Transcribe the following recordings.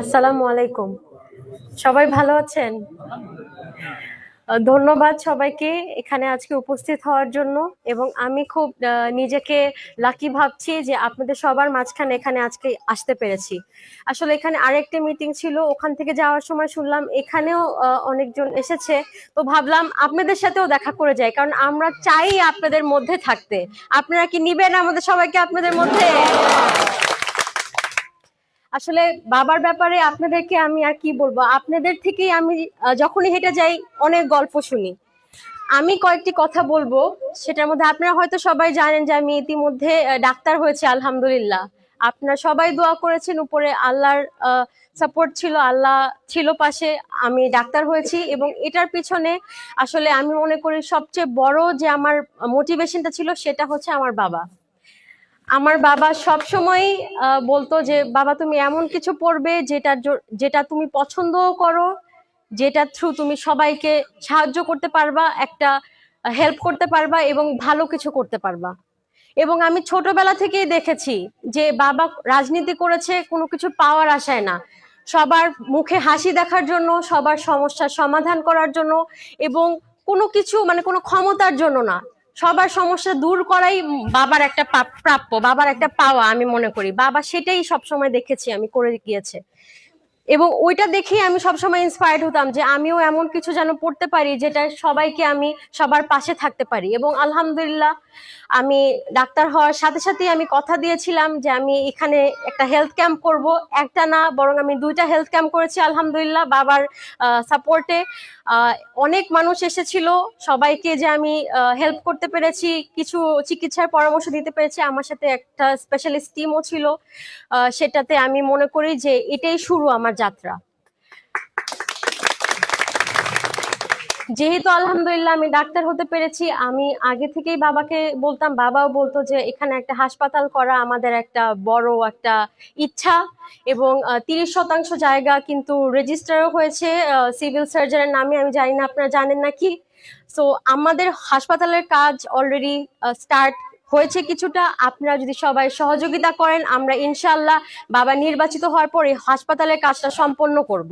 আসসালামু আলাইকুম। সবাই ভালো আছেন? ধন্যবাদ সবাইকে এখানে আজকে উপস্থিত হওয়ার জন্য এবং আমি খুব নিজেকে লাকি ভাবছি যে আপনাদের সবার মাঝখানে এখানে আজকে আসতে পেরেছি। আসলে এখানে আরেকটা মিটিং ছিল, ওখান থেকে যাওয়ার সময় শুনলাম এখানেও অনেকজন এসেছে। তো ভাবলাম আপনাদের সাথেও দেখা করে যাই, কারণ আমরা চাই আপনাদের মধ্যে থাকতে। আপনারা কি নিবেন আমাদের সবাইকে আপনাদের মধ্যে? আসলে বাবার ব্যাপারে আপনাদেরকে আমি আর কি বলবো, আপনাদের থেকেই আমি যখনই হেঁটে যাই অনেক গল্প শুনি। আমি কয়েকটি কথা বলবো, সেটার মধ্যে আপনারা হয়তো সবাই জানেন যে আমি ইতিমধ্যে ডাক্তার হয়েছি আলহামদুলিল্লাহ। আপনারা সবাই দোয়া করেছেন, উপরে আল্লাহর সাপোর্ট ছিল, আল্লাহ ছিল পাশে, আমি ডাক্তার হয়েছি। এবং এটার পিছনে আসলে আমি মনে করি সবচেয়ে বড় যে আমার মোটিভেশনটা ছিল সেটা হচ্ছে আমার বাবা। আমার বাবা সব সময় বলতো যে বাবা তুমি এমন কিছু পড়বে যেটা তুমি পছন্দও করো, যেটা থ্রু তুমি সবাইকে সাহায্য করতে পারবা, একটা হেল্প করতে পারবা এবং ভালো কিছু করতে পারবা। এবং আমি ছোটবেলা থেকেই দেখেছি যে বাবা রাজনীতি করেছে কোনো কিছু পাওয়ার আশায় না, সবার মুখে হাসি দেখার জন্য, সবার সমস্যার সমাধান করার জন্য, এবং কোনো কিছু মানে কোনো ক্ষমতার জন্য না, সবার সমস্যা দূর করাই বাবার একটা প্রাপ্য, বাবার একটা পাওয়া। আমি মনে করি বাবা সেটাই সবসময় দেখেছি আমি করে গিয়েছে, এবং ওইটা দেখেই আমি সবসময় ইন্সপায়ার্ড হতাম যে আমিও এমন কিছু যেন পড়তে পারি যেটা সবাইকে আমি সবার পাশে থাকতে পারি। এবং আলহামদুলিল্লাহ আমি ডাক্তার হওয়ার সাথে সাথেই আমি কথা দিয়েছিলাম যে আমি এখানে একটা হেলথ ক্যাম্প করব। একটা না, বরং আমি 2টা হেলথ ক্যাম্প করেছি আলহামদুলিল্লাহ বাবার সাপোর্টে। অনেক মানুষ এসেছিল, সবাইকে যে আমি হেল্প করতে পেরেছি, কিছু চিকিৎসার পরামর্শ দিতে পেরেছি, আমার সাথে একটা স্পেশালিস্ট টিমও ছিল। সেটাতে আমি মনে করি যে এটাই শুরু আমার যাত্রা। যেহেতু আলহামদুলিল্লাহ আমি ডাক্তার হতে পেরেছি, আমি আগে থেকেই বাবাকে বলতাম, বাবাও বলতো যে এখানে একটা হাসপাতাল করা আমাদের একটা বড় একটা ইচ্ছা। এবং 30% জায়গা কিন্তু রেজিস্টারও হয়েছে সিভিল সার্জনের নামে, আমি জানি না আপনারা জানেন নাকি। সো আমাদের হাসপাতালের কাজ অলরেডি স্টার্ট হয়েছে কিছুটা। আপনারা যদি সবাই সহযোগিতা করেন, আমরা ইনশাআল্লাহ বাবা নির্বাচিত হওয়ার পরে হাসপাতালের কাজটা সম্পন্ন করব।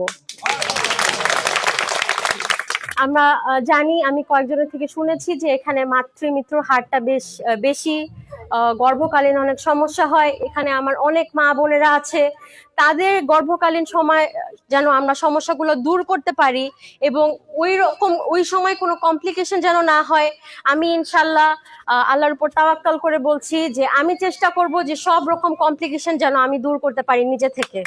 আমরা জানি, আমি কয়েকজনের থেকে শুনেছি যে এখানে মাতৃমৃত্যুর হারটা বেশি, গর্ভকালীন অনেক সমস্যা হয়। এখানে আমার অনেক মা বোনেরা আছে, তাদের গর্ভকালীন সময় যেন আমরা সমস্যাগুলো দূর করতে পারি এবং ওই সময় কোনো কমপ্লিকেশন যেন না হয়। আমি ইনশাল্লাহ আল্লাহর উপর তাওয়াক্কাল করে বলছি যে আমি চেষ্টা করব যে সব রকম কমপ্লিকেশন যেন আমি দূর করতে পারি নিজে থেকে।